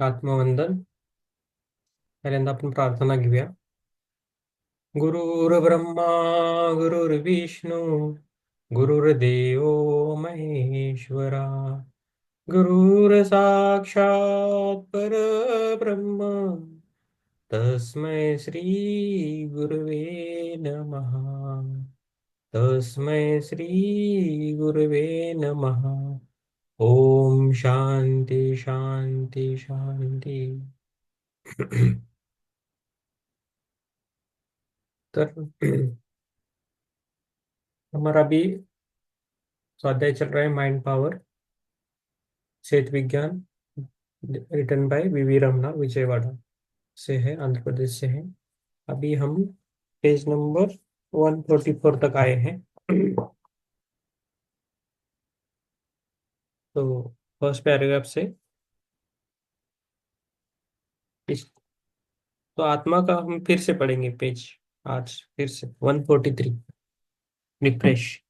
आत्मवंदन. पहिल्यांदा आपण प्रार्थना घेऊया. गुरुर्ब्रह्मा गुरुर्विष्णू गुरुर्देव महेश्वरा. गुरुर्साक्षात् परब्रह्म तस्मै श्री गुरुवे नमः. तस्मै श्री गुरुवे नमः. ओम शांति शांति शांति. तर हमारा भी स्वाध्याय चल रहा है माइंड पावर क्षेत्र विज्ञान, रिटन बाय वीवी रमना, विजयवाड़ा से है, आंध्र प्रदेश से है. अभी हम पेज नंबर 144 तक आए हैं. तो फर्स्ट पैराग्राफ से इस तो आत्मा का हम फिर से पढ़ेंगे पेज. आज फिर से 143 रिफ्रेश.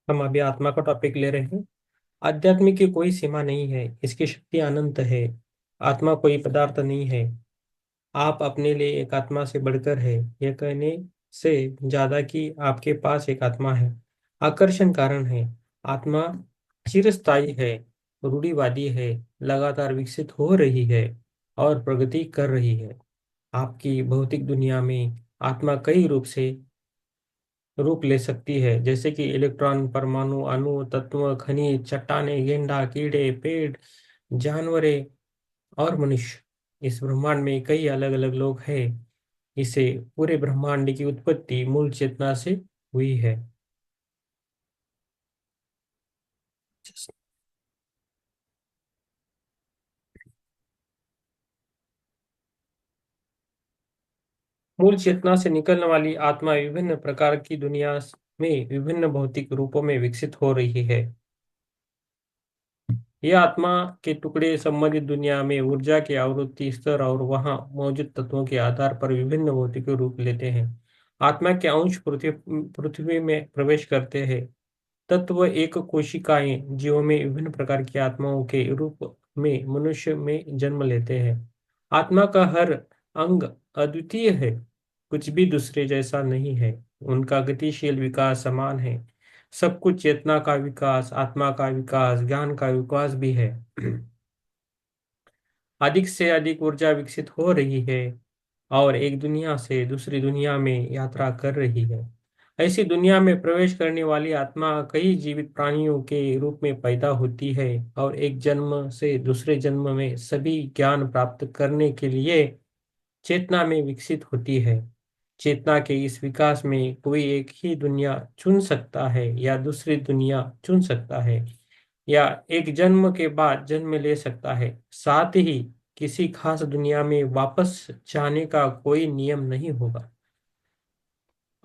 हम अभी आत्मा का टॉपिक ले रहे हैं. आध्यात्मिक की कोई सीमा नहीं है, इसकी शक्ति अनंत है. आत्मा कोई पदार्थ नहीं है. आप अपने लिए एक आत्मा से बढ़कर है, यह कहने से ज्यादा कि आपके पास एक आत्मा है. आकर्षण कारण है. आत्मा चिरस्थायी है, रूढ़िवादी है, लगातार विकसित हो रही है और प्रगति कर रही है. आपकी भौतिक दुनिया में आत्मा कई रूप ले सकती है, जैसे कि इलेक्ट्रॉन, परमाणु, अणु, तत्व, खनिज, चट्टाने, गेंडा, कीड़े, पेड़, जानवरें और मनुष्य. इस ब्रह्मांड में कई अलग अलग लोग हैं. इसे पूरे ब्रह्मांड की उत्पत्ति मूल चेतना से हुई है. मूल चेतना से निकलने वाली आत्मा विभिन्न प्रकार की दुनिया में विभिन्न भौतिक रूपों में विकसित हो रही है. यह आत्मा के टुकड़े संबंधित दुनिया में ऊर्जा के आवृत्ति स्तर और वहां मौजूद तत्वों के आधार पर विभिन्न भौतिक रूप लेते हैं. आत्मा के अंश पृथ्वी में प्रवेश करते हैं. तत्व एक कोशिकाएं जीवों में विभिन्न प्रकार की आत्माओं के रूप में मनुष्य में जन्म लेते हैं. आत्मा का हर अंग अद्वितीय है, कुछ भी दूसरे जैसा नहीं है. उनका गतिशील विकास समान है. सब कुछ चेतना का विकास, आत्मा का विकास, ज्ञान का विकास भी है. अधिक से अधिक ऊर्जा विकसित हो रही है और एक दुनिया से दूसरी दुनिया में यात्रा कर रही है. ऐसी दुनिया में प्रवेश करने वाली आत्मा कई जीवित प्राणियों के रूप में पैदा होती है और एक जन्म से दूसरे जन्म में सभी ज्ञान प्राप्त करने के लिए चेतना में विकसित होती है. चेतना के इस विकास में कोई एक ही दुनिया चुन सकता है या दूसरी दुनिया चुन सकता है या एक जन्म के बाद जन्म ले सकता है. साथ ही किसी खास दुनिया में वापस जाने का कोई नियम नहीं होगा.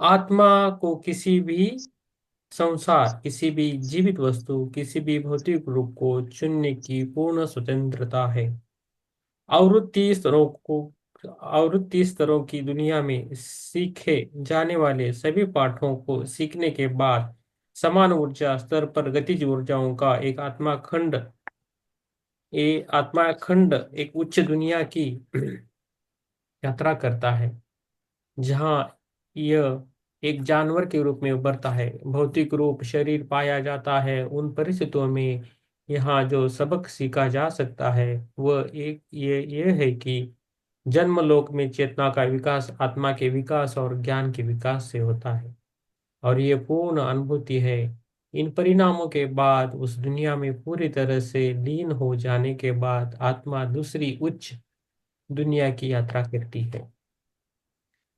आत्मा को किसी भी संसार, किसी भी जीवित वस्तु, किसी भी भौतिक रूप को चुनने की पूर्ण स्वतंत्रता है. आवृत्ति स्तरों को आवृत्ति स्तरों की दुनिया में सीखे जाने वाले सभी पाठों को सीखने के बाद समान ऊर्जा स्तर पर गतिज ऊर्जाओं का आत्मा खंड एक उच्च दुनिया की यात्रा करता है, जहाँ यह एक जानवर के रूप में उभरता है. भौतिक रूप शरीर पाया जाता है. उन परिस्थितियों में यहाँ जो सबक सीखा जा सकता है वह एक ये है कि जन्मलोक में चेतना का विकास आत्मा के विकास और ज्ञान के विकास से होता है और ये पूर्ण अनुभूति है. इन परिणामों के बाद उस दुनिया में पूरी तरह से लीन हो जाने के बाद आत्मा दूसरी उच्च दुनिया की यात्रा करती है.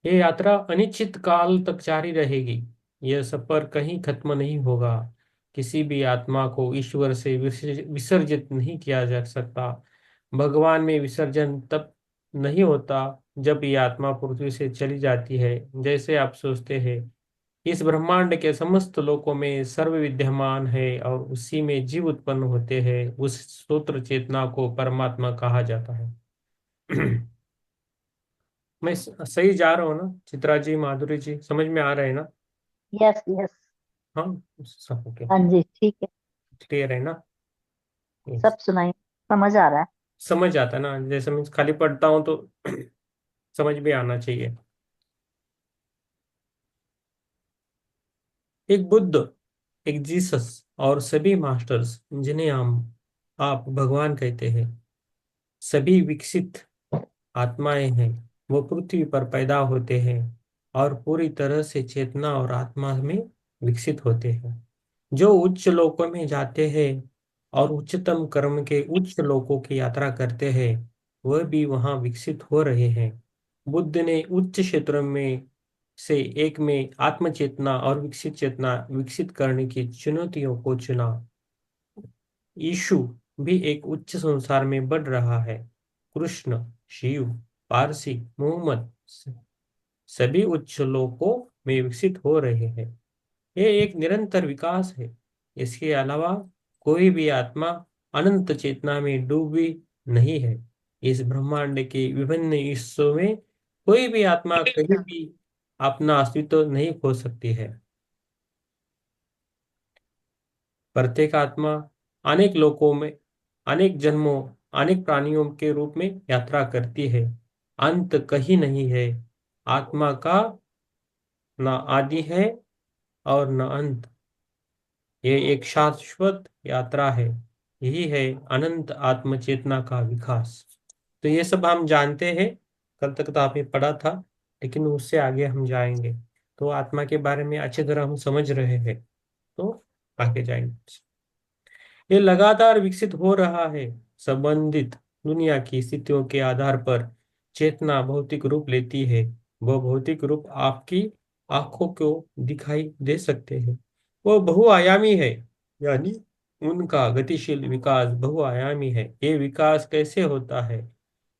ये यात्रा अनिश्चित काल तक जारी रहेगी. यह सफर कहीं खत्म नहीं होगा. किसी भी आत्मा को ईश्वर से विसर्जित नहीं किया जा सकता. भगवान में विसर्जन तब नहीं होता जब ये आत्मा पृथ्वी से चली जाती है. जैसे आप सोचते हैं, इस ब्रह्मांड के समस्त लोकों में सर्व विद्यमान है और उसी में जीव उत्पन्न होते हैं. उस सूत्र चेतना को परमात्मा कहा जाता है. मैं सही जा रहा हूँ ना चित्रा जी, माधुरी जी? समझ में आ रहा है ना? Yes yes. हाँ, सब ओके। हाँ जी, ठीक है। क्लियर है ना? Yes. सब सुनाइए, समझ आ रहा है। समझ आता है ना, जैसे मैं खाली पढ़ता हूँ तो समझ भी आना चाहिए। एक बुद्ध, एक जीसस और सभी मास्टर्स जिन्हें हम आप भगवान कहते हैं, सभी विकसित आत्माएं हैं। वो पृथ्वी पर पैदा होते हैं और पूरी तरह से चेतना और आत्मा में विकसित होते हैं। जो उच्च लोकों में जाते हैं और उच्चतम कर्म के उच्च लोकों की यात्रा करते हैं, वह भी वहां विकसित हो रहे हैं। बुद्ध ने उच्च क्षेत्रों में से एक में आत्मचेतना और विकसित चेतना विकसित करने की चुनौतियों को चुना। यीशु भी एक उच्च संसार में बढ़ रहा है। कृष्ण, शिव, पारसी, मोहम्मद सभी उच्च लोकों में विकसित हो रहे हैं। ये एक निरंतर विकास है। इसके अलावा कोई भी आत्मा अनंत चेतना में डूबी नहीं है। इस ब्रह्मांड के विभिन्न हिस्सों में कोई भी आत्मा कहीं भी अपना अस्तित्व नहीं खो सकती है। प्रत्येक आत्मा अनेक लोकों में, अनेक जन्मों, अनेक प्राणियों के रूप में यात्रा करती है। अंत कहीं नहीं है। आत्मा का न आदि है और न अंत। ये एक शाश्वत यात्रा है। यही है अनंत आत्मचेतना का विकास। तो ये सब हम जानते हैं, कल तक तो आपने पढ़ा था, लेकिन उससे आगे हम जाएंगे। तो आत्मा के बारे में अच्छी तरह हम समझ रहे हैं, तो आगे जाएंगे। ये लगातार विकसित हो रहा है। संबंधित दुनिया की स्थितियों के आधार पर चेतना भौतिक रूप लेती है। वह भौतिक रूप आपकी आंखों को दिखाई दे सकते हैं। वो बहुआयामी है, यानी उनका गतिशील विकास बहुआयामी है। ये विकास कैसे होता है,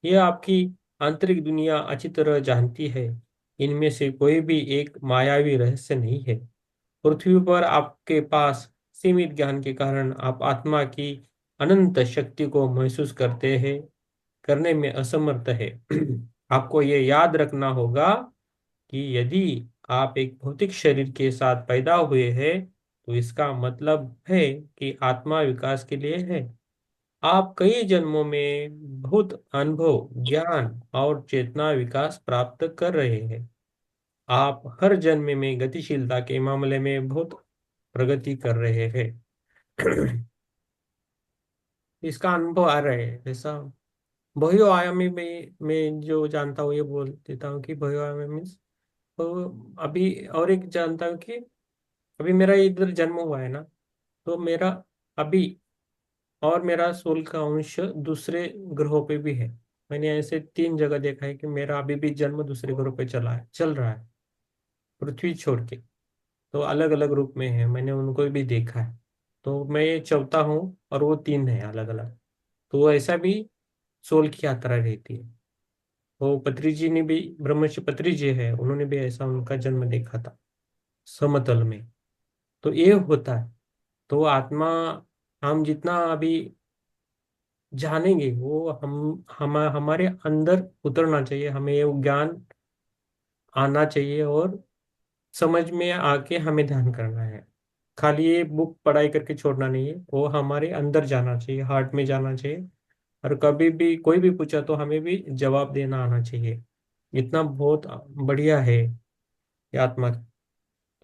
ये आपकी आंतरिक दुनिया अच्छी तरह जानती है। इनमें से कोई भी एक मायावी रहस्य नहीं है। पृथ्वी पर आपके पास सीमित ज्ञान के कारण आप आत्मा की अनंत शक्ति को महसूस करते हैं, करने में असमर्थ है। आपको ये याद रखना होगा कि यदि आप एक भौतिक शरीर के साथ पैदा हुए हैं, तो इसका मतलब है कि आत्मा विकास के लिए है। आप कई जन्मों में बहुत अनुभव, ज्ञान और चेतना विकास प्राप्त कर रहे हैं। आप हर जन्म में गतिशीलता के मामले में बहुत प्रगति कर रहे हैं। इसका अनुभव आ रहा है ऐसा। बहुआयामी में मैं जो जानता हूँ ये बोल देता हूँ कि बहुआयामी मीन्स, तो अभी और एक जानता हूँ कि अभी मेरा इधर जन्म हुआ है ना, तो मेरा अभी और मेरा सोल का अंश दूसरे ग्रहों पे भी है। मैंने ऐसे 3 जगह देखा है कि मेरा अभी भी जन्म दूसरे ग्रह पे चल रहा है, पृथ्वी छोड़ के। तो अलग अलग रूप में है, मैंने उनको भी देखा है। तो मैं ये चौथा हूँ और वो 3 है अलग अलग। तो ऐसा भी सोल की यात्रा रहती है। वो पत्री जी ने भी, ब्रह्मश्री पत्री जी है, उन्होंने भी ऐसा उनका जन्म देखा था समतल में। तो ये होता है। तो आत्मा, हम जितना अभी जानेंगे वो हमारे अंदर उतरना चाहिए। हमें ये ज्ञान आना चाहिए और समझ में आके हमें ध्यान करना है। खाली ये बुक पढ़ाई करके छोड़ना नहीं है, वो हमारे अंदर जाना चाहिए, हार्ट में जाना चाहिए। और कभी भी कोई भी पूछा तो हमें भी जवाब देना आना चाहिए। इतना बहुत बढ़िया है ये आत्मा।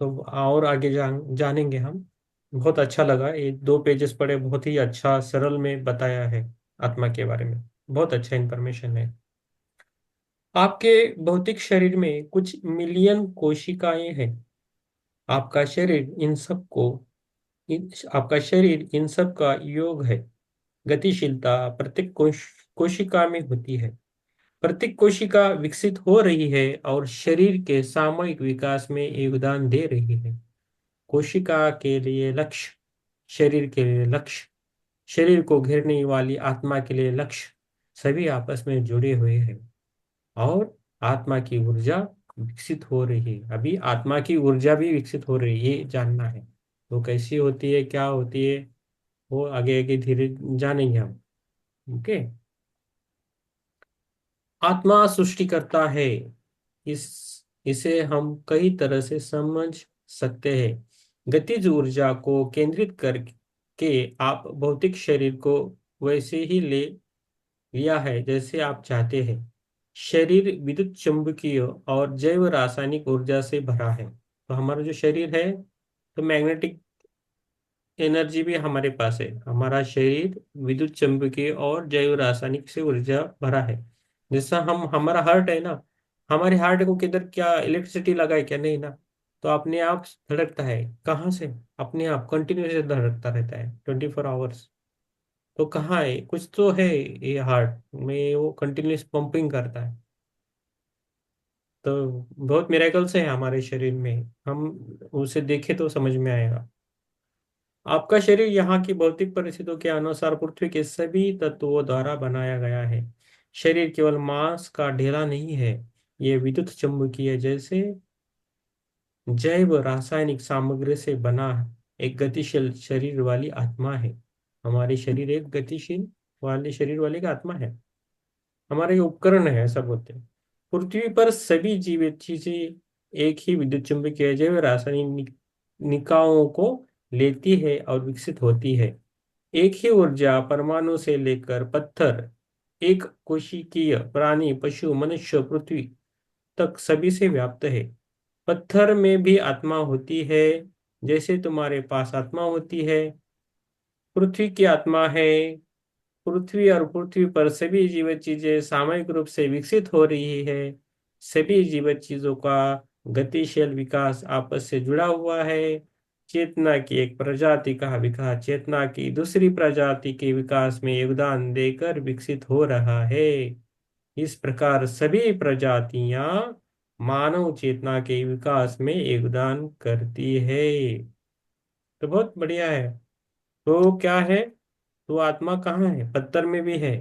तो और आगे जानेंगे हम। बहुत अच्छा लगा, ये 2 पेजेस पढ़े, बहुत ही अच्छा सरल में बताया है आत्मा के बारे में। बहुत अच्छा इंफॉर्मेशन है। आपके भौतिक शरीर में कुछ मिलियन कोशिकाएं हैं। आपका शरीर इन सब को आपका शरीर इन सब का योग है। गतिशीलता प्रत्येक कोशिका में होती है। प्रत्येक कोशिका विकसित हो रही है और शरीर के सामूहिक विकास में योगदान दे रही है। कोशिका के लिए लक्ष्य, शरीर के लिए लक्ष्य, शरीर को घेरने वाली आत्मा के लिए लक्ष्य, सभी आपस में जुड़े हुए हैं। और आत्मा की ऊर्जा विकसित हो रही है। अभी आत्मा की ऊर्जा भी विकसित हो रही है, ये जानना है। तो कैसी होती है, क्या होती है, वो आगे आगे धीरे जानेंगे हम। ओके। आत्मा सृष्टि करता है। इस इसे हम कई तरह से समझ सकते हैं। गतिज ऊर्जा को केंद्रित करके आप भौतिक शरीर को वैसे ही ले लिया है जैसे आप चाहते हैं। शरीर विद्युत चुंबकीय और जैव रासायनिक ऊर्जा से भरा है। तो हमारा जो शरीर है, तो मैग्नेटिक एनर्जी भी हमारे पास है। हमारा शरीर विद्युत चुंबकीय और जैव रासायनिक से ऊर्जा भरा है। जैसा हम हमारा हार्ट है ना, हमारे हार्ट को किधर क्या इलेक्ट्रिसिटी लगा है क्या? नहीं ना। तो अपने आप धड़कता है। कहाँ से? अपने आप कंटिन्यूस धड़कता रहता है 24 आवर्स। तो कहाँ है? कुछ तो है ये हार्ट में, वो कंटिन्यूस पंपिंग करता है। तो बहुत मिरेकल्स है हमारे शरीर में। हम उसे देखें तो समझ में आएगा। आपका शरीर यहाँ की भौतिक परिस्थितियों के अनुसार पृथ्वी के सभी तत्वों द्वारा बनाया गया है। शरीर केवल मांस का ढेला नहीं है, ये विद्युत चुम्बकीय जैसे जैव रासायनिक सामग्री से बना एक गतिशील शरीर वाली आत्मा है। हमारी शरीर एक गतिशील वाली शरीर वाली का आत्मा है। हमारे ये उपकरण है, ऐसा बोलते हैं। पृथ्वी पर सभी जीवित चीजें एक ही विद्युत चुम्बकीय जैव रासायनिक निकायों को लेती है और विकसित होती है। एक ही ऊर्जा परमाणु से लेकर पत्थर, एक कोशिकीय प्राणी, पशु, मनुष्य, पृथ्वी तक सभी से व्याप्त है। पत्थर में भी आत्मा होती है, जैसे तुम्हारे पास आत्मा होती है। पृथ्वी की आत्मा है। पृथ्वी और पृथ्वी पर सभी जीवित चीजें सामूहिक रूप से विकसित हो रही है। सभी जीवित चीजों का गतिशील विकास आपस से जुड़ा हुआ है। चेतना की एक प्रजाति का विकास चेतना की दूसरी प्रजाति के विकास में योगदान देकर विकसित हो रहा है। इस प्रकार सभी प्रजातियां मानव चेतना के विकास में योगदान करती है। तो बहुत बढ़िया है। तो क्या है? तो आत्मा कहाँ है? पत्थर में भी है,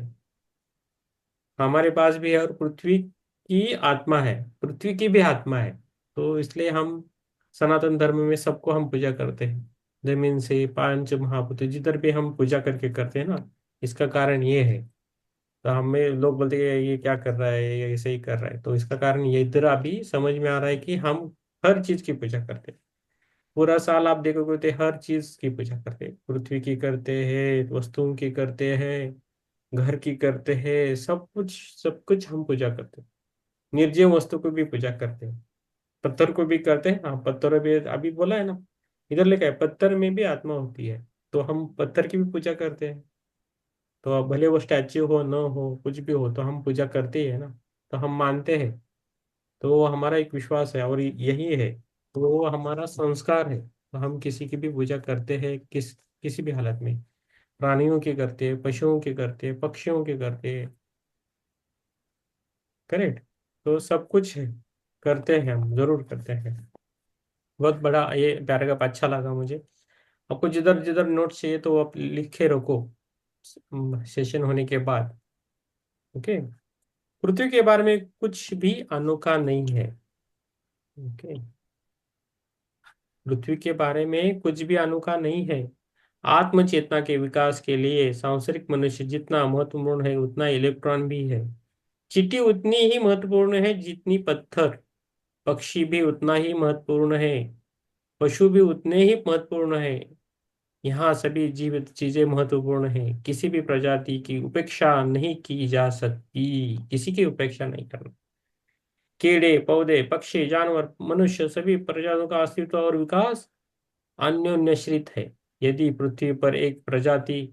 हमारे पास भी है, और पृथ्वी की आत्मा है, पृथ्वी की भी आत्मा है। तो इसलिए हम सनातन धर्म में सबको हम पूजा करते हैं। जमीन से पांच महाभूत जिधर भी हम पूजा करके करते हैं ना, इसका कारण ये है। तो हमें लोग बोलते हैं ये क्या कर रहा है, ये ऐसे ही कर रहा है। तो इसका कारण ये इधर अभी समझ में आ रहा है कि हम हर चीज की पूजा करते हैं। पूरा साल आप देखोगे तो हर चीज की पूजा करते हैं। पृथ्वी की करते हैं, वस्तुओं की करते हैं, घर की करते हैं, सब कुछ हम पूजा करते हैं। निर्जीव वस्तु को भी पूजा करते हैं। पत्थर को भी करते हैं। हाँ, पत्थर भी अभी बोला है ना, इधर लिखा है पत्थर में भी आत्मा होती है। तो हम पत्थर की भी पूजा करते हैं। तो अब भले वो स्टैच्यू हो न हो, कुछ भी हो, तो हम पूजा करते ही है ना। तो हम मानते हैं। तो वो हमारा एक विश्वास है और यही है। तो वो हमारा संस्कार है। तो हम किसी की भी पूजा करते हैं, किसी भी हालत में। प्राणियों की करते हैं, पशुओं की करते हैं, पक्षियों की करते हैं। करेक्ट। तो सब कुछ है, करते हैं, हम जरूर करते हैं। बहुत बड़ा ये पैराग्राफ अच्छा लगा मुझे। आपको जिधर जिधर नोट चाहिए तो आप लिखे रखो सेशन होने के बाद। ओके। पृथ्वी के बारे में कुछ भी अनोखा नहीं है। ओके। पृथ्वी के बारे में कुछ भी अनोखा नहीं है। आत्मचेतना के विकास के लिए सांसारिक मनुष्य जितना महत्वपूर्ण है, उतना इलेक्ट्रॉन भी है। चींटी उतनी ही महत्वपूर्ण है जितनी पत्थर। पक्षी भी उतना ही महत्वपूर्ण है। पशु भी उतने ही महत्वपूर्ण है। यहाँ सभी जीवित चीजें महत्वपूर्ण हैं। किसी भी प्रजाति की उपेक्षा नहीं की जा सकती। किसी की उपेक्षा नहीं करना। कीड़े, पौधे, पक्षी, जानवर, मनुष्य, सभी प्रजातियों का अस्तित्व और विकास अन्योन्याश्रित है। यदि पृथ्वी पर एक प्रजाति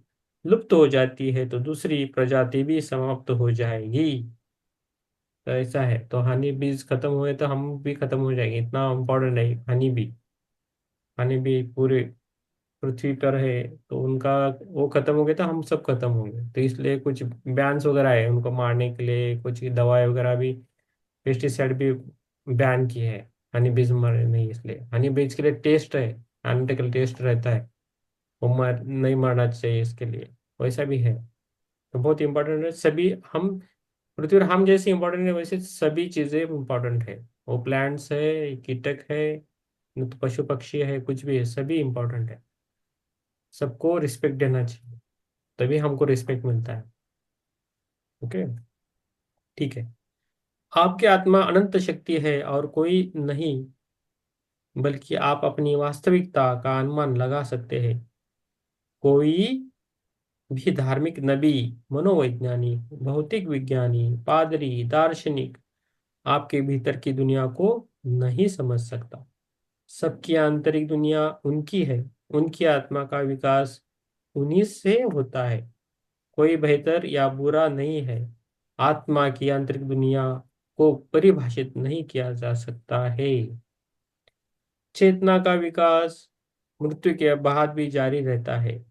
लुप्त हो जाती है तो दूसरी प्रजाति भी समाप्त हो जाएगी। तो ऐसा है। तो हनी बीज खत्म हुए तो हम भी खत्म हो जाएंगे। इतना इम्पोर्टेंट है हनी बी। हनी बी पूरे पृथ्वी पर है, तो उनका वो खत्म हो गया तो हम सब खत्म होंगे। तो इसलिए कुछ बैन्स वगैरह है उनको मारने के लिए, कुछ दवाई वगैरह भी, पेस्टिसाइड भी बैन किए हैं। हनी बीज मरे नहीं, इसलिए हनी बीज के लिए टेस्ट है, एनालिटिकल टेस्ट रहता है। वो मर नहीं मरना चाहिए इसके लिए। वैसा भी है। तो बहुत इंपॉर्टेंट है सभी हम। पृथ्वी पर हम जैसे इंपॉर्टेंट है वैसे सभी चीजें इंपॉर्टेंट है। वो प्लांट्स है, कीटक है, न तो पशु पक्षी है, कुछ भी है, सभी इंपॉर्टेंट है। सबको रिस्पेक्ट देना चाहिए, तभी हमको रिस्पेक्ट मिलता है। ओके। ठीक है। आपकी आत्मा अनंत शक्ति है और कोई नहीं बल्कि आप अपनी वास्तविकता का अनुमान लगा सकते हैं। कोई भी धार्मिक नबी, मनोवैज्ञानिक, भौतिक विज्ञानी, पादरी, दार्शनिक आपके भीतर की दुनिया को नहीं समझ सकता। सबकी आंतरिक दुनिया उनकी है, उनकी आत्मा का विकास उन्हीं से होता है। कोई बेहतर या बुरा नहीं है। आत्मा की आंतरिक दुनिया को परिभाषित नहीं किया जा सकता है। चेतना का विकास मृत्यु के बाद भी जारी रहता है।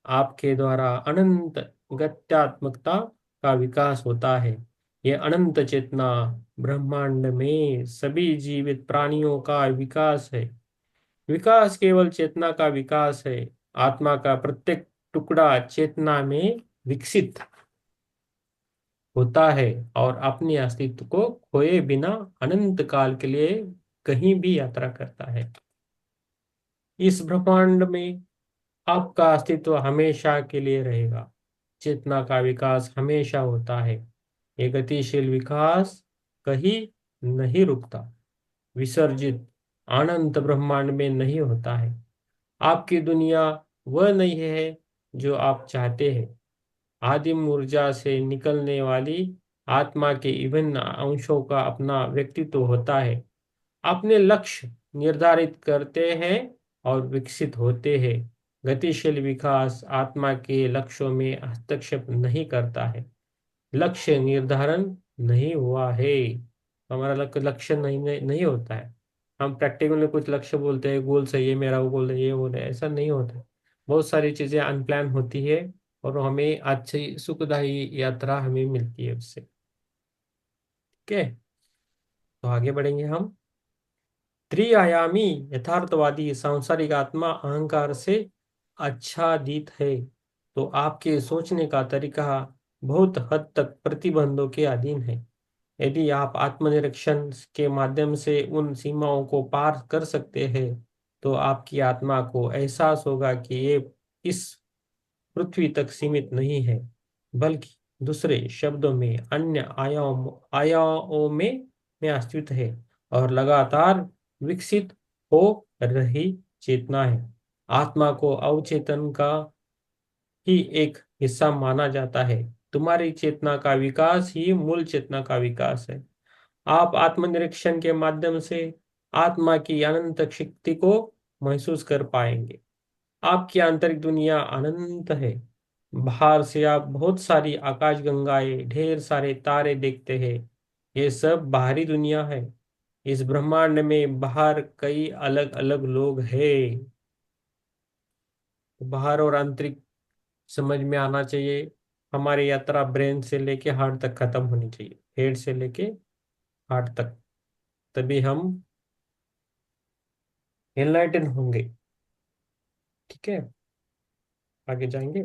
आपके द्वारा अनंत गत्यात्मकता का विकास होता है। ये अनंत चेतना ब्रह्मांड में सभी जीवित प्राणियों का विकास है। विकास केवल चेतना का विकास है। आत्मा का प्रत्येक टुकड़ा चेतना में विकसित होता है और अपने अस्तित्व को खोए बिना अनंत काल के लिए कहीं भी यात्रा करता है। इस ब्रह्मांड में आपका अस्तित्व हमेशा के लिए रहेगा। चेतना का विकास हमेशा होता है। ये गतिशील विकास कहीं नहीं रुकता, विसर्जित अनंत ब्रह्मांड में नहीं होता है। आपकी दुनिया वह नहीं है जो आप चाहते हैं। आदिम ऊर्जा से निकलने वाली आत्मा के विभिन्न अंशों का अपना व्यक्तित्व होता है। अपने लक्ष्य निर्धारित करते हैं और विकसित होते हैं। गतिशील विकास आत्मा के लक्ष्यों में हस्तक्षेप नहीं करता है। लक्ष्य निर्धारण नहीं हुआ है। हमारा लक्ष्य नहीं होता है। हम प्रैक्टिकल में कुछ लक्ष्य बोलते हैं, गोल सही है मेरा, वो गोल है, ये बोल है, ऐसा नहीं होता है। बहुत सारी चीजें अनप्लान होती है और हमें अच्छी सुखदायी यात्रा हमें मिलती है उससे। ठीक है, तो आगे बढ़ेंगे हम। त्रिआयामी यथार्थवादी सांसारिक आत्मा अहंकार से आच्छादित है, तो आपके सोचने का तरीका बहुत हद तक प्रतिबंधों के अधीन है। यदि आप आत्मनिरीक्षण के माध्यम से उन सीमाओं को पार कर सकते हैं, तो आपकी आत्मा को एहसास होगा कि ये इस पृथ्वी तक सीमित नहीं है, बल्कि दूसरे शब्दों में अन्य आयामों में अस्तित्व है और लगातार विकसित हो रही चेतना है। आत्मा को अवचेतन का ही एक हिस्सा माना जाता है। तुम्हारी चेतना का विकास ही मूल चेतना का विकास है। आप आत्मनिरीक्षण के माध्यम से आत्मा की अनंत शक्ति को महसूस कर पाएंगे। आपकी आंतरिक दुनिया अनंत है। बाहर से आप बहुत सारी आकाशगंगाएं, ढेर सारे तारे देखते हैं। ये सब बाहरी दुनिया है। इस ब्रह्मांड में बाहर कई अलग अलग लोग हैं। बाहर और आंतरिक समझ में आना चाहिए। हमारी यात्रा ब्रेन से लेके हार्ट तक खत्म होनी चाहिए, हेड से लेके हार्ट तक। तभी हम एनलाइटन होंगे। ठीक है, आगे जाएंगे।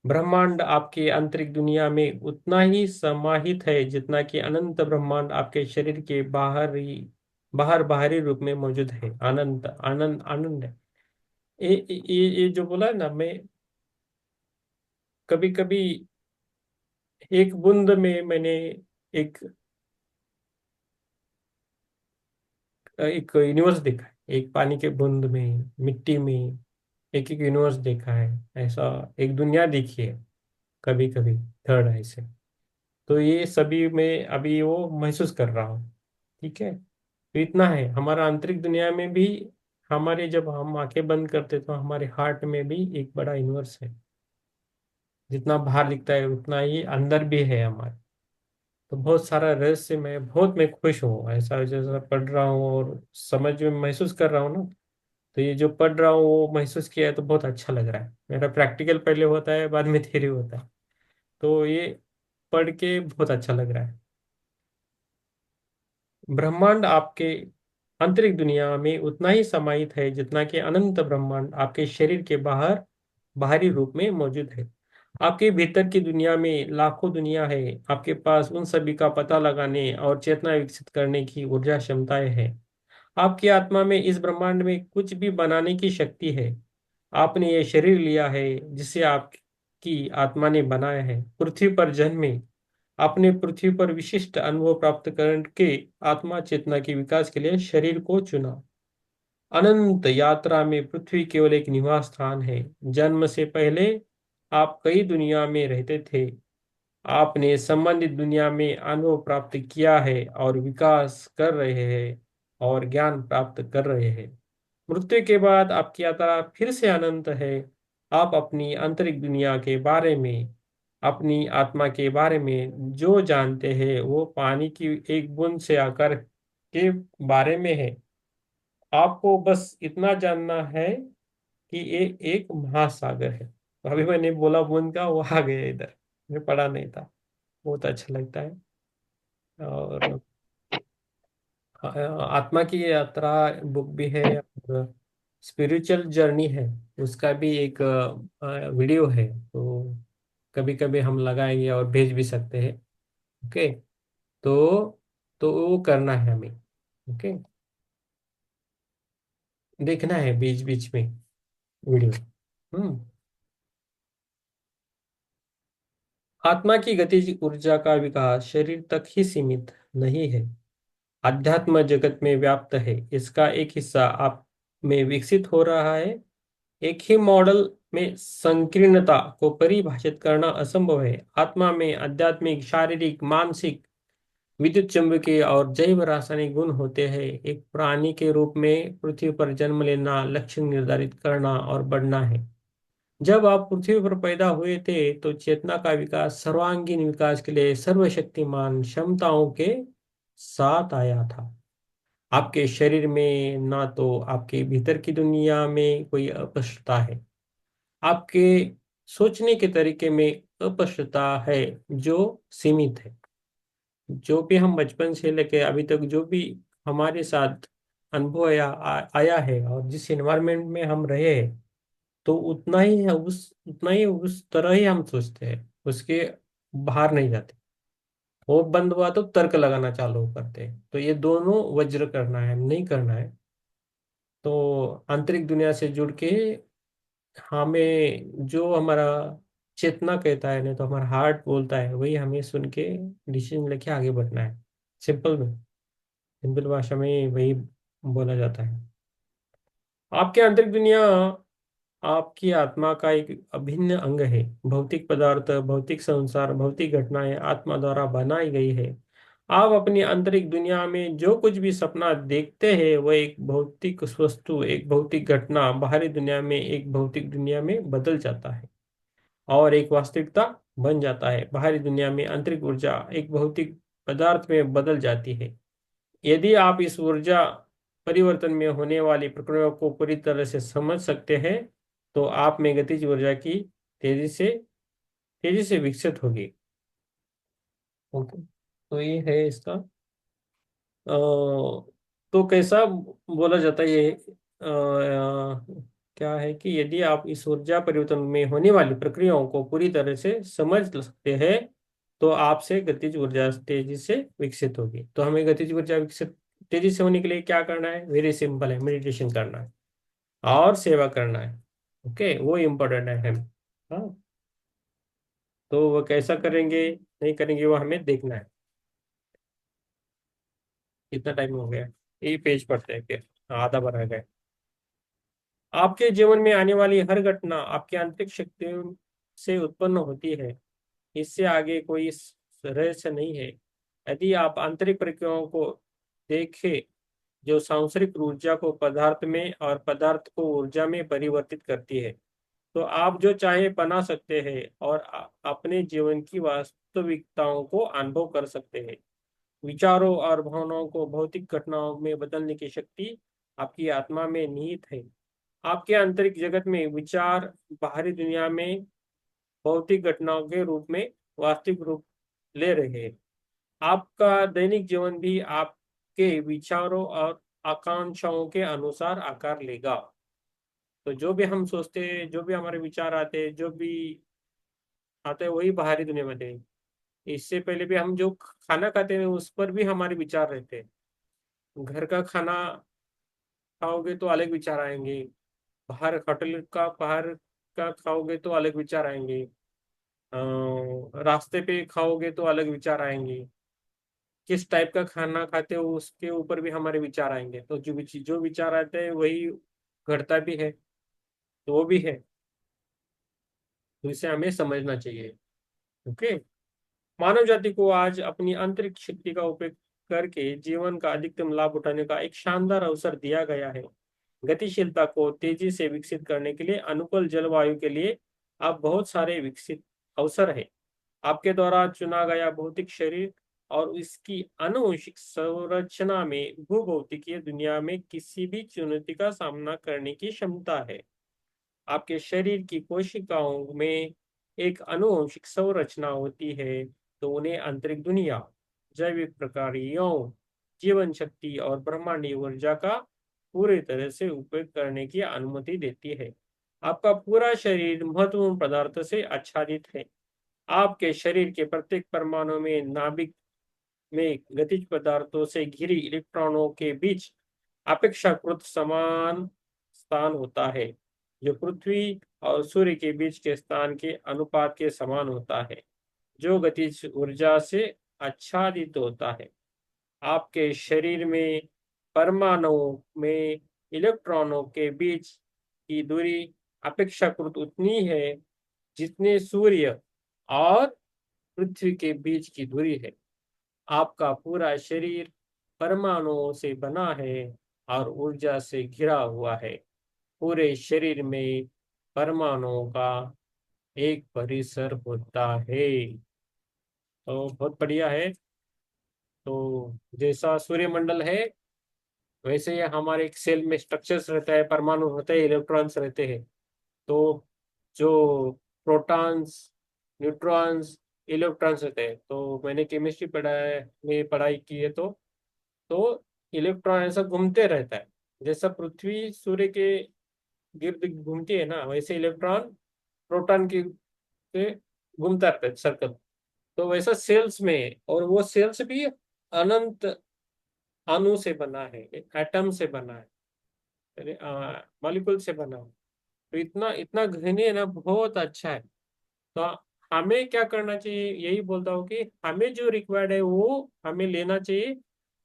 ब्रह्मांड आपके आंतरिक दुनिया में उतना ही समाहित है जितना कि अनंत ब्रह्मांड आपके शरीर के बाहरी रूप में मौजूद है। अनंत आनंद आनंद है। ये जो बोला है ना, मैं कभी कभी एक बूंद में मैंने एक एक यूनिवर्स देखा है। एक पानी के बूंद में, मिट्टी में एक एक यूनिवर्स देखा है। ऐसा एक दुनिया देखी है कभी कभी, थर्ड आई से। तो ये सभी मैं अभी वो महसूस कर रहा हूँ। ठीक है, तो इतना है हमारा आंतरिक दुनिया में भी। हमारे जब हम आंखें बंद करते तो हमारे हार्ट में भी एक बड़ा यूनिवर्स है। जितना बाहर दिखता है उतना ही अंदर भी है हमारे। तो बहुत सारा रहस्य में बहुत मैं खुश हूँ, ऐसा जैसा पढ़ रहा हूँ और समझ में महसूस कर रहा हूँ ना। तो ये जो पढ़ रहा हूँ वो महसूस किया है तो बहुत अच्छा लग रहा है। मेरा प्रैक्टिकल पहले होता है, बाद में थ्योरी होता है। तो ये पढ़ के बहुत अच्छा लग रहा है। ब्रह्मांड आपके आंतरिक दुनिया में उतना ही समाहित है जितना कि अनंत ब्रह्मांड आपके शरीर के बाहरी रूप में मौजूद है। आपके भीतर की दुनिया में लाखों दुनिया है। आपके पास उन सभी का पता लगाने और चेतना विकसित करने की ऊर्जा क्षमताएं हैं। आपकी आत्मा में इस ब्रह्मांड में कुछ भी बनाने की शक्ति है। आपने ये शरीर लिया है जिसे आपकी आत्मा ने बनाया है। पृथ्वी पर जन्मे, आपने पृथ्वी पर विशिष्ट अनुभव प्राप्त करके आत्मा चेतना के विकास के लिए शरीर को चुना। अनंत यात्रा में पृथ्वी केवल एक निवास स्थान है। जन्म से पहले आप कई दुनिया में रहते थे। आपने संबंधित दुनिया में अनुभव प्राप्त किया है और विकास कर रहे हैं और ज्ञान प्राप्त कर रहे हैं। मृत्यु के बाद आपकी यात्रा फिर से अनंत है। आप अपनी आंतरिक दुनिया के बारे में, अपनी आत्मा के बारे में जो जानते हैं वो पानी की एक बूंद से आकर के बारे में है। आपको बस इतना जानना है कि ये एक महासागर है। तो अभी मैंने बोला बूंद का, वो आ गया इधर, मैं पढ़ा नहीं था। बहुत अच्छा लगता है। और आत्मा की यात्रा बुक भी है और स्पिरिचुअल जर्नी है, उसका भी एक वीडियो है। तो कभी कभी हम लगाएंगे और भेज भी सकते हैं। ओके। तो वो करना है हमें। ओके, देखना है बीच बीच में वीडियो। हम्म। आत्मा की गतिज ऊर्जा का विकास शरीर तक ही सीमित नहीं है, अध्यात्म जगत में व्याप्त है। इसका एक हिस्सा आप में विकसित हो रहा है। एक ही मॉडल में संकीर्णता को परिभाषित करना असंभव है। आत्मा में आध्यात्मिक, शारीरिक, मानसिक, विद्युत चुंबकीय और जैव रासायनिक गुण होते हैं। एक प्राणी के रूप में पृथ्वी पर जन्म लेना, लक्ष्य निर्धारित करना और बढ़ना है। जब आप पृथ्वी पर पैदा हुए थे तो चेतना का विकास सर्वांगीण विकास के लिए सर्वशक्तिमान क्षमताओं के साथ आया था। आपके शरीर में ना तो आपके भीतर की दुनिया में कोई अस्पष्टता है, आपके सोचने के तरीके में अस्पष्टता है जो सीमित है। जो भी हम बचपन से लेके अभी तक जो भी हमारे साथ अनुभव आया है और जिस एनवायरनमेंट में हम रहे हैं, तो उतना ही उस तरह ही हम सोचते हैं, उसके बाहर नहीं जाते। वो बंद हुआ तो तर्क लगाना चालू करते हैं। तो ये दोनों वज्र करना है, नहीं करना है। तो आंतरिक दुनिया से जुड़ के हमें जो हमारा चेतना कहता है, नहीं तो हमारा हार्ट बोलता है, वही हमें सुन के डिसीजन लेके आगे बढ़ना है। सिंपल में, सिंपल भाषा में वही बोला जाता है। आपकी आंतरिक दुनिया आपकी आत्मा का एक अभिन्न अंग है। भौतिक पदार्थ, भौतिक संसार, भौतिक घटनाएं आत्मा द्वारा बनाई गई है। आप अपनी आंतरिक दुनिया में जो कुछ भी सपना देखते हैं वह एक भौतिक वस्तु, एक भौतिक घटना बाहरी दुनिया में एक भौतिक दुनिया में बदल जाता है और एक वास्तविकता बन जाता है। बाहरी दुनिया में आंतरिक ऊर्जा एक भौतिक पदार्थ में बदल जाती है। यदि आप इस ऊर्जा परिवर्तन में होने वाली प्रक्रिया को पूरी तरह से समझ सकते हैं तो आप में गतिज ऊर्जा की तेजी से तेजी से विकसित होगी। ओके। तो ये है इसका। तो कैसा बोला जाता है ये, क्या है कि यदि आप इस ऊर्जा परिवर्तन में होने वाली प्रक्रियाओं को पूरी तरह से समझ सकते हैं तो आपसे गतिज ऊर्जा तेजी से विकसित होगी। तो हमें गतिज ऊर्जा विकसित तेजी से होने के लिए क्या करना है? वेरी सिंपल है, मेडिटेशन करना है और सेवा करना है। ओके, वो इम्पोर्टेंट है हम। हाँ। तो वो कैसा करेंगे, नहीं करेंगे, वो हमें देखना है। कितना टाइम हो गया? ये पेज पढ़ते हैं फिर, आधा भरा गया। आपके जीवन में आने वाली हर घटना आपकी आंतरिक शक्तियों से उत्पन्न होती है। इससे आगे कोई रहस्य नहीं है। यदि आप आंतरिक प्रक्रियाओं को देखें जो सांसारिक ऊर्जा को पदार्थ में और पदार्थ को ऊर्जा में परिवर्तित करती है, तो आप जो चाहे बना सकते हैं और अपने जीवन की वास्तविकताओं को अनुभव कर सकते हैं। विचारों और भावनाओं को भौतिक घटनाओं में बदलने की शक्ति आपकी आत्मा में निहित है। आपके आंतरिक जगत में विचार बाहरी दुनिया में भौतिक घटनाओं के रूप में वास्तविक रूप ले रहे हैं। आपका दैनिक जीवन भी आपके विचारों और आकांक्षाओं के अनुसार आकार लेगा। तो जो भी हम सोचते हैं, जो भी हमारे विचार आते हैं, जो भी आते हैं, वही बाहरी दुनिया में आते हैं। इससे पहले भी हम जो खाना खाते हैं उस पर भी हमारे विचार रहते हैं। घर का खाना खाओगे तो अलग विचार आएंगे, बाहर का खाओगे तो अलग विचार आएंगे, रास्ते पे खाओगे तो अलग विचार आएंगे। किस टाइप का खाना खाते हो उसके ऊपर भी हमारे विचार आएंगे। तो जो विचार आते हैं वही घटता भी है, तो वो भी है। तो इसे हमें समझना चाहिए। ओके। मानव जाति को आज अपनी आंतरिक शक्ति का उपयोग करके जीवन का अधिकतम लाभ उठाने का एक शानदार अवसर दिया गया है। गतिशीलता को तेजी से विकसित करने के लिए अनुकूल जलवायु के लिए अब बहुत सारे विकसित अवसर है। आपके द्वारा चुना गया भौतिक शरीर और इसकी आनुवंशिक संरचना में भूभौतिकीय दुनिया में किसी भी चुनौती का सामना करने की क्षमता है। आपके शरीर की कोशिकाओं में एक आनुवंशिक संरचना होती है, तो उन्हें आंतरिक दुनिया, जैविक प्रक्रियाओं, जीवन शक्ति और ब्रह्मांडीय ऊर्जा का पूरी तरह से उपयोग करने की अनुमति देती है। आपका पूरा शरीर महत्वपूर्ण पदार्थ से आच्छादित है। आपके शरीर के प्रत्येक परमाणु में नाभिक में गतिज पदार्थों से घिरी इलेक्ट्रॉनों के बीच अपेक्षाकृत समान स्थान होता है, जो पृथ्वी और सूर्य के बीच के स्थान के अनुपात के समान होता है, जो गतिज ऊर्जा से आच्छादित होता है। आपके शरीर में परमाणुओं में इलेक्ट्रॉनों के बीच की दूरी अपेक्षाकृत उतनी है जितने सूर्य और पृथ्वी के बीच की दूरी है। आपका पूरा शरीर परमाणुओं से बना है और ऊर्जा से घिरा हुआ है। पूरे शरीर में परमाणुओं का एक परिसर होता है। तो बहुत बढ़िया है। तो जैसा सूर्यमंडल है वैसे ही हमारे एक सेल में स्ट्रक्चर्स रहता है, परमाणु होते हैं, इलेक्ट्रॉन्स रहते हैं। तो जो प्रोटॉन्स, न्यूट्रॉन्स, इलेक्ट्रॉन्स रहते हैं, तो मैंने केमिस्ट्री पढ़ाई में पढ़ाई की है। तो इलेक्ट्रॉन ऐसा घूमते रहता है। जैसा पृथ्वी सूर्य के गिर्द घूमती है ना, वैसे इलेक्ट्रॉन प्रोटॉन के घूमता रहता है सर्कल। तो वैसा सेल्स में है, और वो सेल्स भी अनंत अणु से बना है, एटम से बना है, मॉलिक्यूल से बना है। तो इतना इतना घने है ना, बहुत अच्छा है। तो हमें क्या करना चाहिए, यही बोलता हूँ कि हमें जो रिक्वायर्ड है वो हमें लेना चाहिए,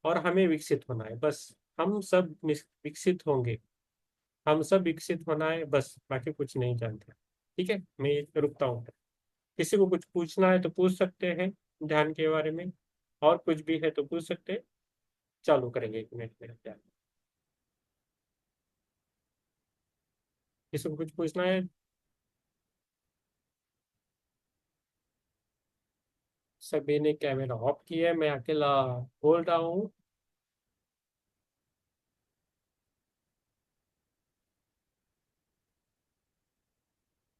और हमें विकसित होना है बस। हम सब विकसित होंगे। हम सब विकसित होना है बस, बाकी कुछ नहीं जानते। ठीक है, मैं रुकता हूँ। किसी को कुछ पूछना है तो पूछ सकते हैं, ध्यान के बारे में। और कुछ भी है तो पूछ सकते हैं। चालू करेंगे 1 मिनट में ध्यान। किसी को कुछ पूछना है? सभी ने कैमरा ऑफ किया है, मैं अकेला बोल रहा हूँ।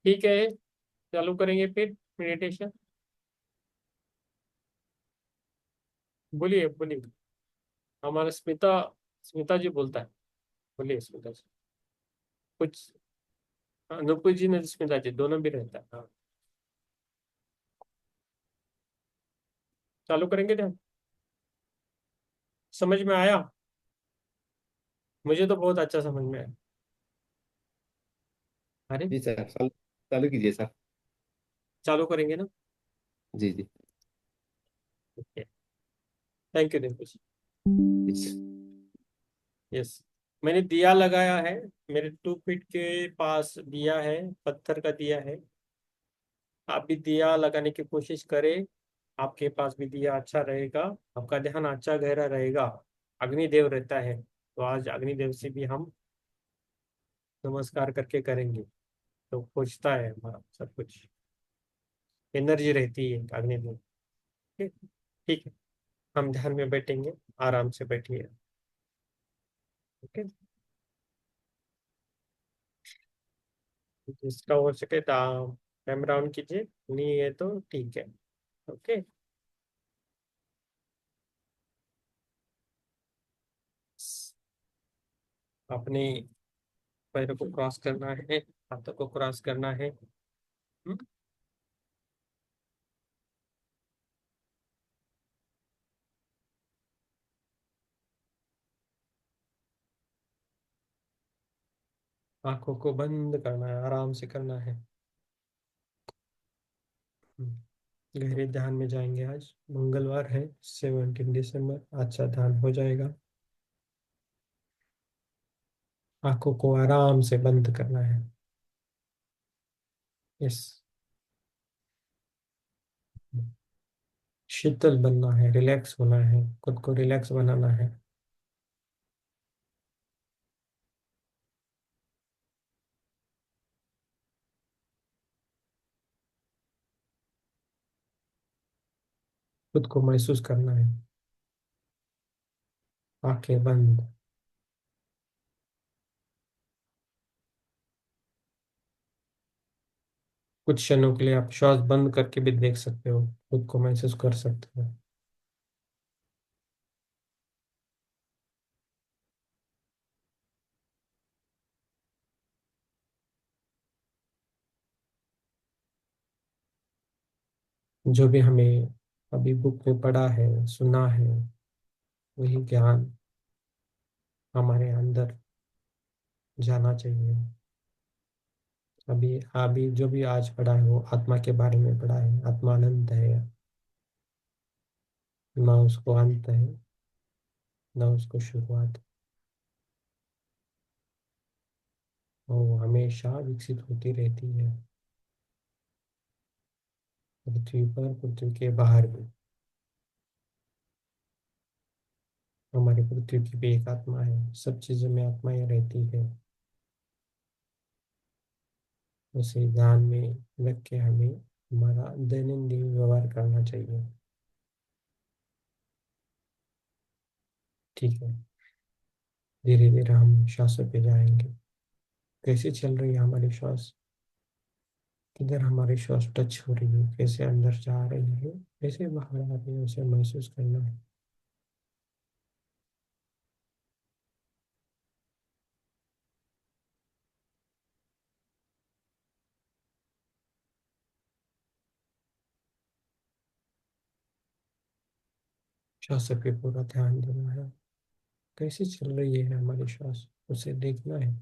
ठीक है, चालू करेंगे फिर मेडिटेशन। बोलिए बोलिए। हमारा स्मिता, स्मिता जी बोलता है। बोलिए स्मिता जी कुछ। हाँ, नुपुर जी ने स्मिता जी दोनों भी रहता है। हाँ, चालू करेंगे ध्यान। समझ में आया? मुझे तो बहुत अच्छा समझ में आया। अरे, जी सर, चालू चालू कीजिए सर। चालू करेंगे ना? जी जी। Thank you Nupur ji. Yes. Yes. मैंने दिया लगाया है। मेरे 2 फीट के पास दिया है, पत्थर का दिया है। आप भी दिया लगाने की कोशिश करें। आपके पास भी दिया अच्छा रहेगा। आपका ध्यान अच्छा गहरा रहेगा। अग्निदेव रहता है, तो आज अग्निदेव से भी हम नमस्कार करके करेंगे। तो पूछता है हमारा सब कुछ, एनर्जी रहती है अग्निदेव। ठीक। ठीक है, हम ध्यान में बैठेंगे। आराम से बैठिए। ओके। जिसका हो सके तो कैमरा ऑन कीजिए, नहीं है तो ठीक है। ओके। अपने पैरों को क्रॉस करना है, हाथों को क्रॉस करना है। हम्म? आंखों को बंद करना है, आराम से करना है। हम्म। गहरे ध्यान में जाएंगे। आज मंगलवार है, 17 दिसंबर। अच्छा ध्यान हो जाएगा। आंखों को आराम से बंद करना है। यस। शीतल बनना है, रिलैक्स होना है, खुद को रिलैक्स बनाना है। खुद को महसूस करना है। आंखें बंद। कुछ क्षणों के लिए आप श्वास बंद करके भी देख सकते हो, खुद को महसूस कर सकते हो। जो भी हमें अभी बुक में पढ़ा है, सुना है, वही ज्ञान हमारे अंदर जाना चाहिए। अभी जो भी आज पढ़ा है वो आत्मा के बारे में पढ़ा है। आत्मा अनंत है, ना उसको अंत है, ना उसको शुरुआत है। वो हमेशा विकसित होती रहती है, पृथ्वी पर, पृथ्वी के बाहर भी। हमारी पृथ्वी की भी एक आत्मा है, सब चीजों में आत्माएं रहती है। उसे ध्यान में रख के हमें हमारा दैनंदिन व्यवहार करना चाहिए। ठीक है। धीरे धीरे हम श्वासों पे जाएंगे। कैसे चल रही है हमारी श्वास? किधर हमारी श्वास टच हो रही है, कैसे अंदर जा रही है, कैसे बाहर आ रही है, उसे महसूस करना है। श्वासों पे पूरा ध्यान देना है। कैसे चल रही है हमारी श्वास, उसे देखना है।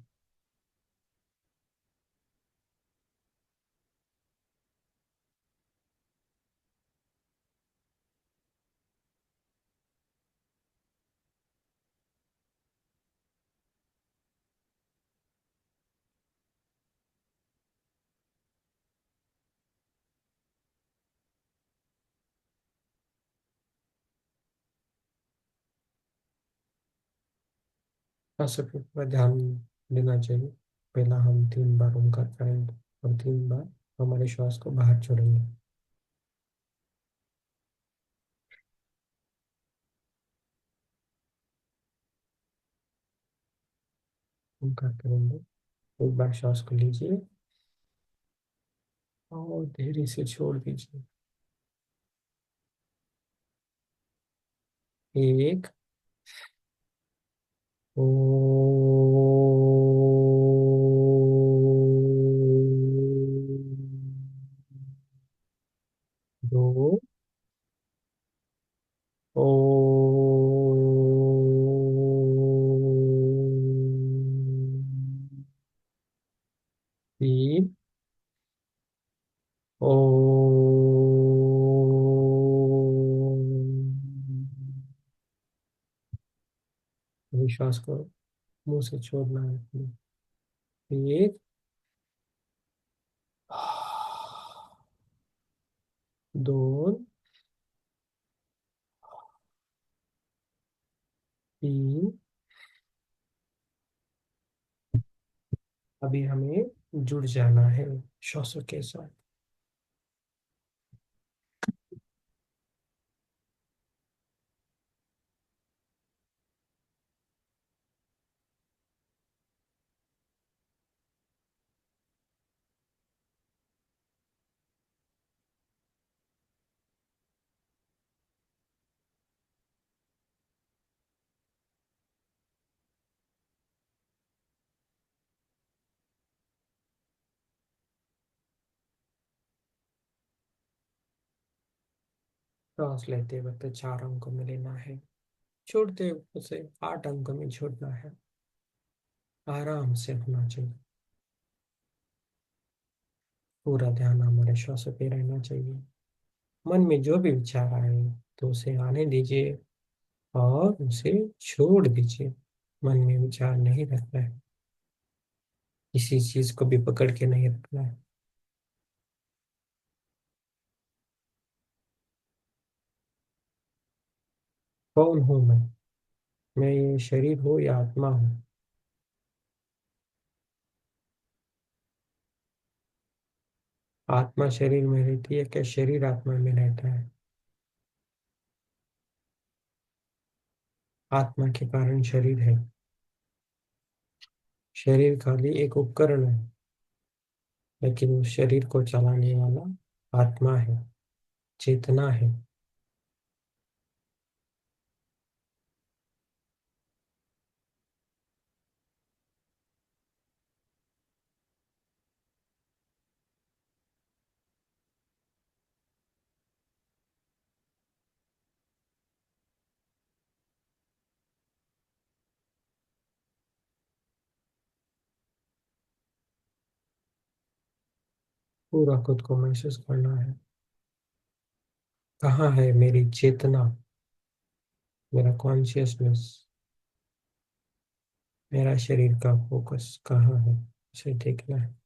श्वासों पे पूरा ध्यान देना चाहिए। पहला हम 3 बार ओंकार करेंगे और 3 बार हमारे श्वास को बाहर छोड़ेंगे। ओंकार करेंगे। एक बार श्वास को लीजिए और धीरे से छोड़ दीजिए। एक। ओ। दो। ओ। तीन। ओ। अभी श्वास को मुंह से छोड़ना है। एक। दो। तीन। अभी हमें जुड़ जाना है श्वासों के साथ। सांस लेते वक्त 4 अंकों में लेना है, छोड़ते उसे 8 अंकों में छोड़ना है। आराम से होना चाहिए। पूरा ध्यान हमारे श्वासों पे रहना चाहिए। मन में जो भी विचार आए तो उसे आने दीजिए और उसे छोड़ दीजिए। मन में विचार नहीं रखना है, किसी चीज को भी पकड़ के नहीं रखना है। कौन हूँ मैं ये शरीर हूँ या आत्मा हूँ? आत्मा शरीर में रहती है क्या शरीर आत्मा में रहता है? आत्मा के कारण शरीर है। शरीर खाली एक उपकरण है, लेकिन उस शरीर को चलाने वाला आत्मा है, चेतना है। पूरा खुद को महसूस करना है। कहाँ है मेरी चेतना, मेरा कॉन्शियसनेस, मेरा शरीर का फोकस कहाँ है, उसे देखना है।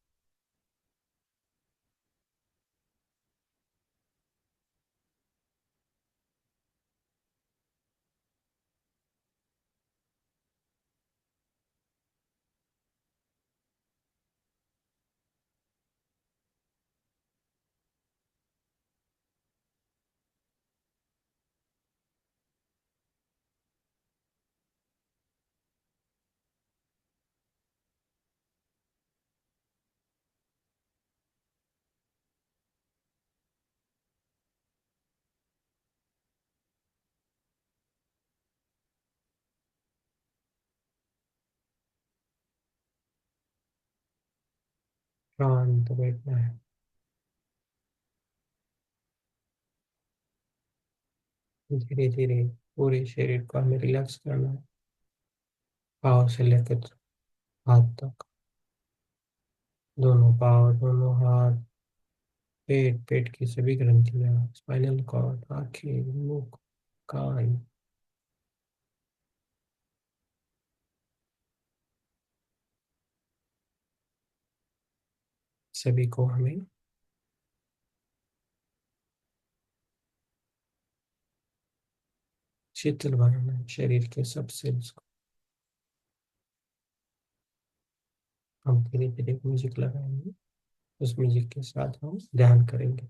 शांत बैठना है। धीरे धीरे पूरे शरीर को हमें रिलैक्स करना है, पाँव से लेकर हाथ तक, दोनों पाँव, दोनों हाथ, पेट, पेट की सभी ग्रंथियां, स्पाइनल कॉर्ड, आंखें, मुख, कान, सभी को हमें शीतल बनाना है, शरीर के सब सेल्स को। हम धीरे धीरे म्यूजिक लगाएंगे, उस म्यूजिक के साथ हम ध्यान करेंगे।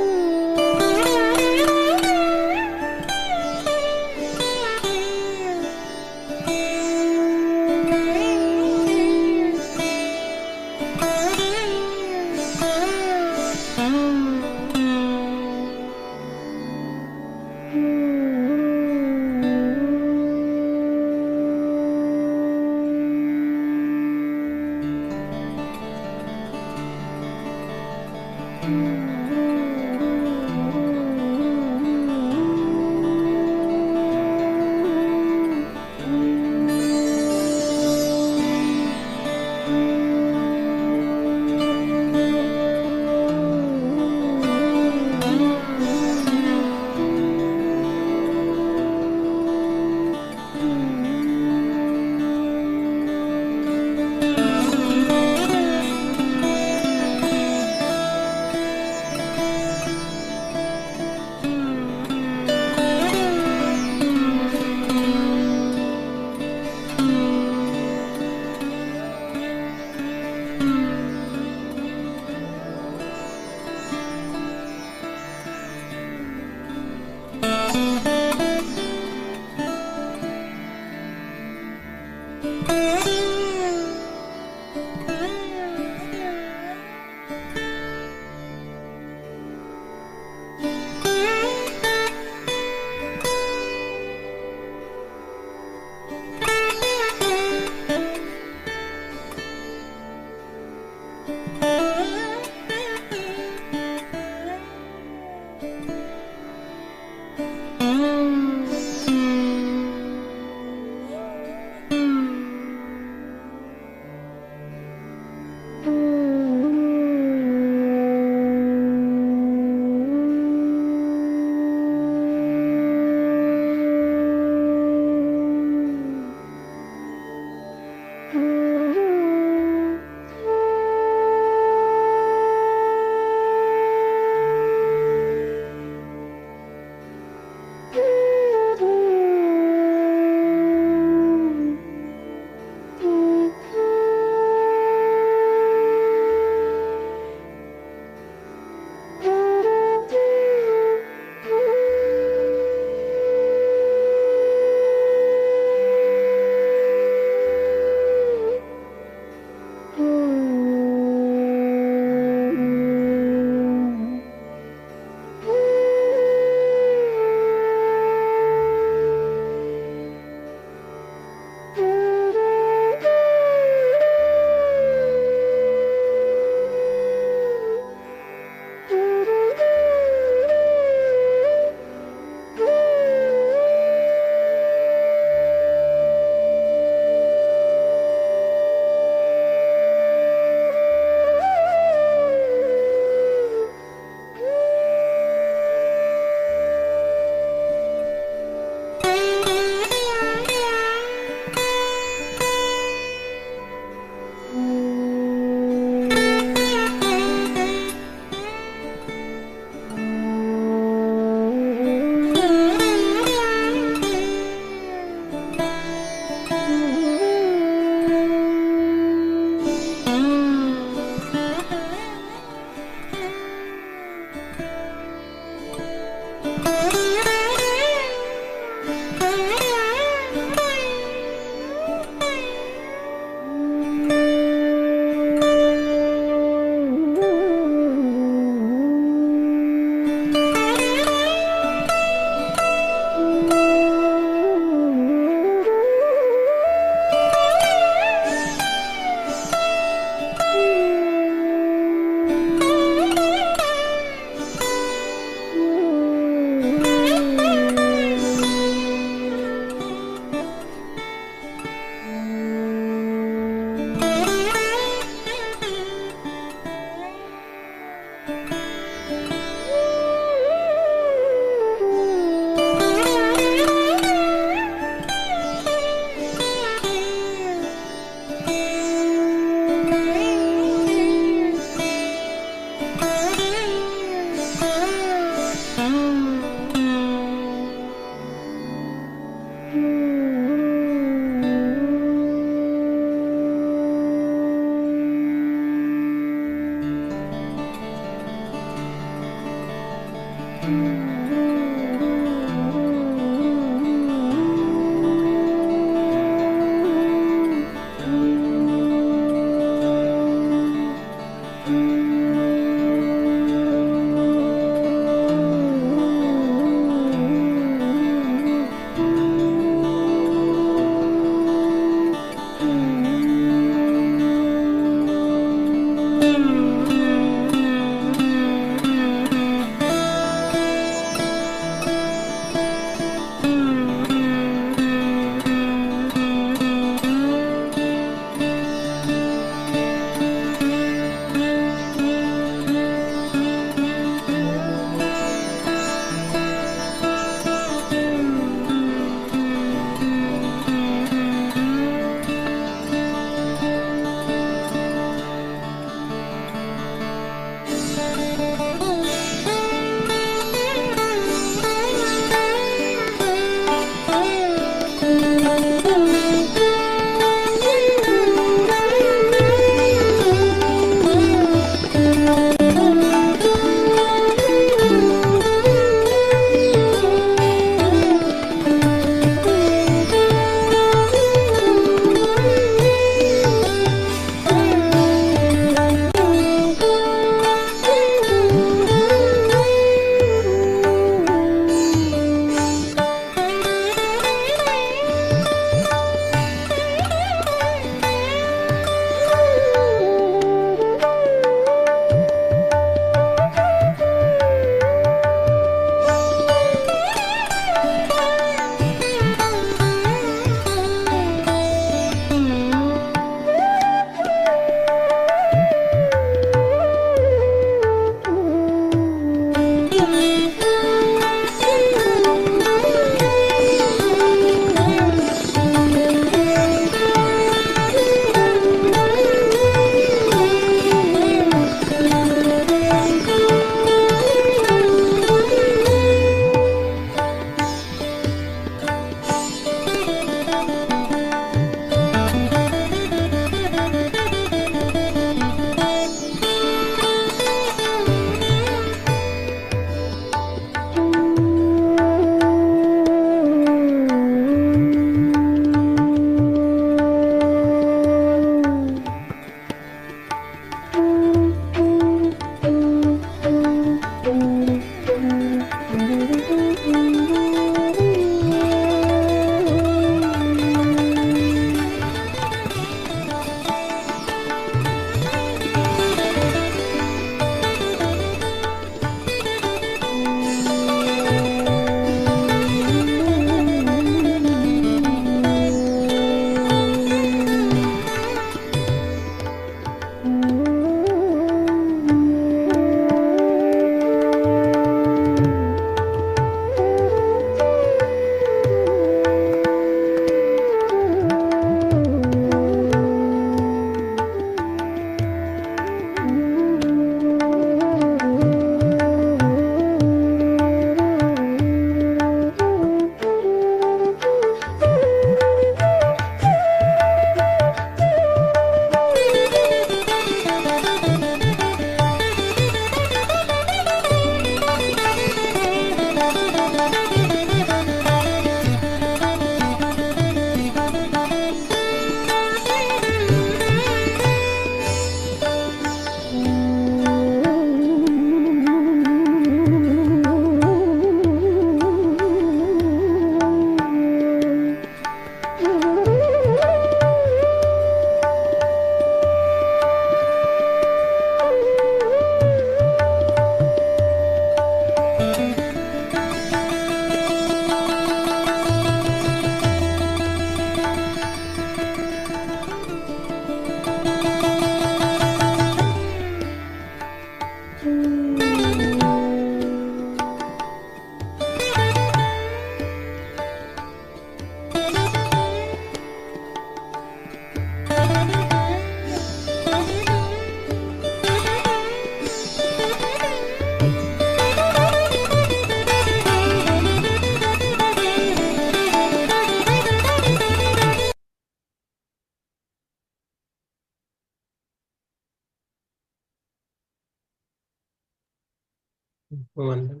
वंदन।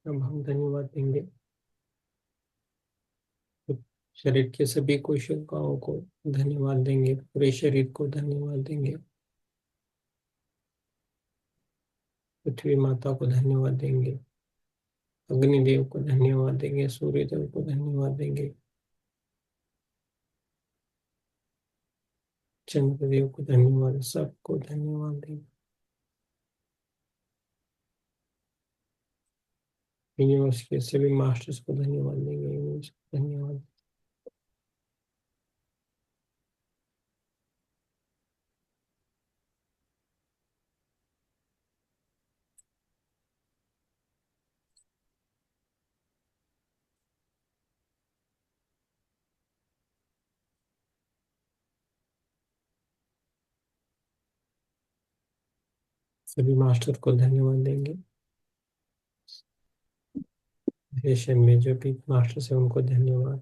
अब हम धन्यवाद देंगे शरीर के सभी कोशिकाओं को, धन्यवाद देंगे पूरे शरीर को, धन्यवाद देंगे पृथ्वी माता को, धन्यवाद देंगे अग्निदेव को, धन्यवाद देंगे सूर्य देव को, धन्यवाद देंगे चंद्रदेव को, धन्यवाद, सबको धन्यवाद देंगे। यूनिवर्स के सभी मास्टर्स को धन्यवाद देंगे, यूनिवर्स को धन्यवाद। सभी मास्टर को धन्यवाद देंगे। सेशन में जो भी मास्टर्स है उनको धन्यवाद।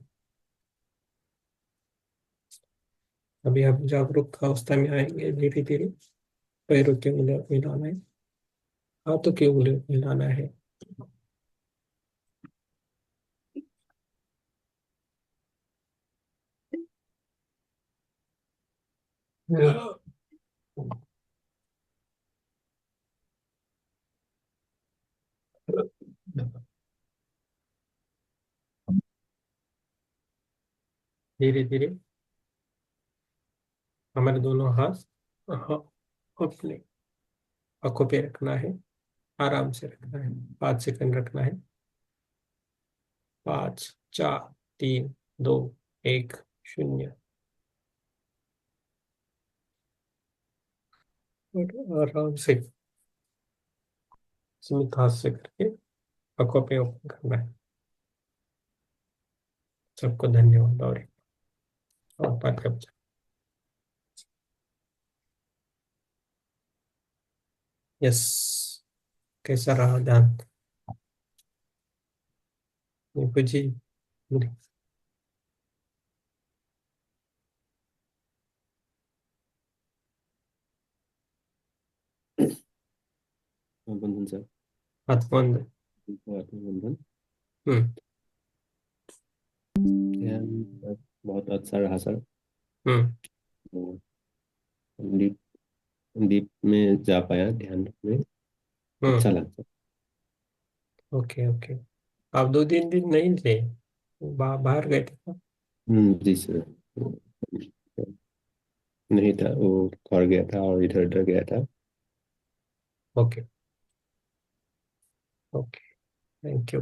अभी हम जागरूक अवस्था में आएंगे धीरे धीरे। पैरों के उंगलियों को मिलाना है, हाथों के उंगलियों को मिलाना है। धीरे धीरे हमारे दोनों हाथ अपने आंखों पे रखना है, आराम से रखना है, 5 सेकंड रखना है। 5, 4, 3, 2, 1, 0। और आराम से सीमित हाथ से करके आंखों पे ओपन करना है। सबको धन्यवाद। और बात कर। यस, कैसा रहा ध्यान निपु जी? बंधन सर। हाथ बंद। बंधन। हम्म। ध्यान बहुत अच्छा रहा सर। हम्म। डीप डीप में जा पाया ध्यान में। अच्छा हम्म। लगता। Okay okay. आप 2-3 दिन नहीं थे, बाहर गए थे क्या? जी सर। नहीं था, वो घर गया था और इधर उधर गया था। Okay okay. Thank you.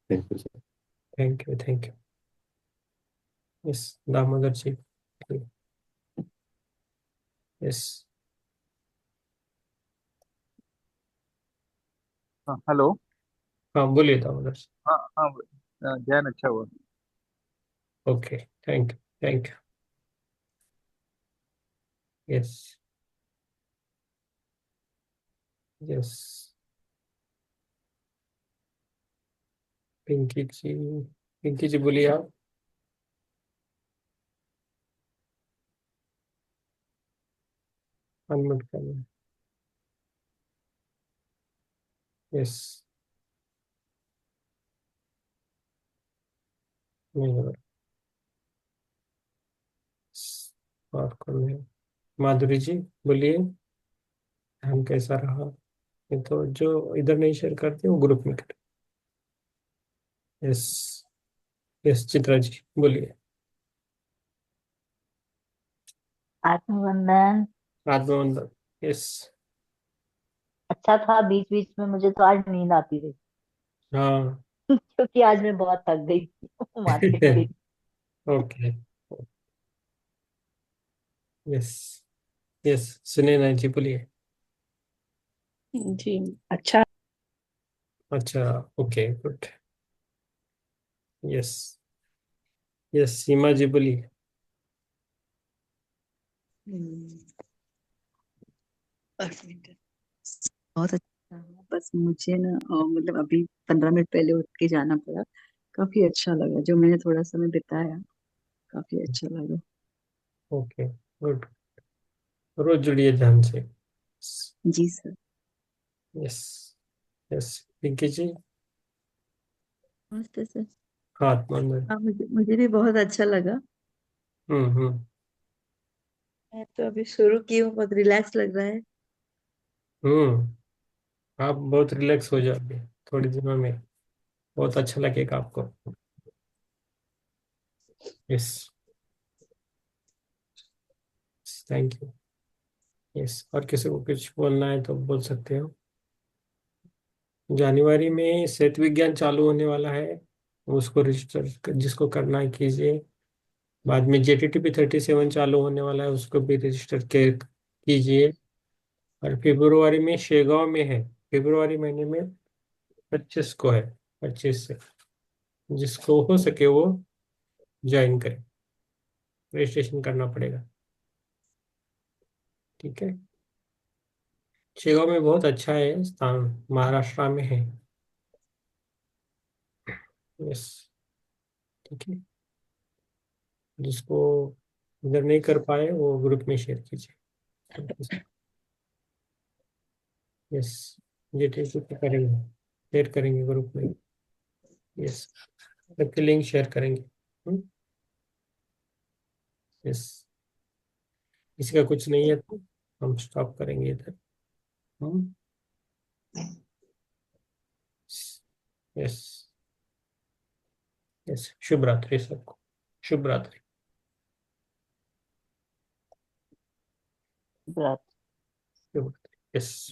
Thank you sir. Thank you thank you. Yes, Damodar ji. Yes. हाँ हेलो। हाँ बोलिए दामोदर जी। हाँ हाँ। ध्यान अच्छा हुआ। Okay, thank you thank you. Yes. Yes. Pinky ji, Pinky ji बोलिए आप। अनम्यूट करना। यस। नहीं हो रहा। और कौन है? माधुरी जी बोलिए, ध्यान कैसा रहा? ये तो जो इधर नहीं शेयर करते वो ग्रुप में करें। यस। यस चित्रा जी बोलिए। आत्मवंदन। आत्मवंदन। यस। अच्छा था, बीच बीच में मुझे तो आज नींद आती रही हाँ। क्योंकि आज मैं बहुत थक गई थी मार्केट गई। ओके। यस। यस सुनैना जी बोलिए। जी अच्छा। अच्छा। Okay good. यस। यस सीमा जी बोलिए। हम्म, एक मिनट। बहुत अच्छा रहा, बस मुझे ना मतलब अभी 15 मिनट पहले उठ के जाना पड़ा। काफी अच्छा लगा जो मैंने थोड़ा समय बिताया। काफी अच्छा लगा। Okay good. रोज जुड़िए ध्यान से। जी सर। यस। यस पिंकी जी। नमस्ते सर। हाथ मंद। हाँ, मुझे मुझे भी बहुत अच्छा लगा। हम्म। मैं तो अभी शुरू की हूँ, बहुत रिलैक्स लग रहा है। हम्म। आप बहुत रिलैक्स हो जाओगे थोड़ी दिनों में, बहुत अच्छा लगेगा आपको। यस। Thank you. यस, और किसी को कुछ बोलना है तो बोल सकते हो। जनवरी में सेहत विज्ञान चालू होने वाला है, उसको रजिस्टर जिसको करना है कीजिए। बाद में JTTP 37 चालू होने वाला है, उसको भी रजिस्टर के कीजिए। और फरवरी में शेगांव में है, फरवरी महीने में 25 को है, 25 से। जिसको हो सके वो ज्वाइन करे, रजिस्ट्रेशन करना पड़ेगा। ठीक है। शेगांव में बहुत अच्छा है स्थान, महाराष्ट्र में है। यस। ठीक है। जिसको अगर नहीं कर पाए वो ग्रुप में शेयर कीजिए। यस। JTTP करेंगे, शेयर करेंगे ग्रुप में। यस। सबके लिंक शेयर करेंगे। यस। किसी का कुछ नहीं है तो हम स्टॉप करेंगे इधर। यस। यस, शुभ रात्रि सबको। शुभ रात्रि। रात। शुभ रात्रि। यस।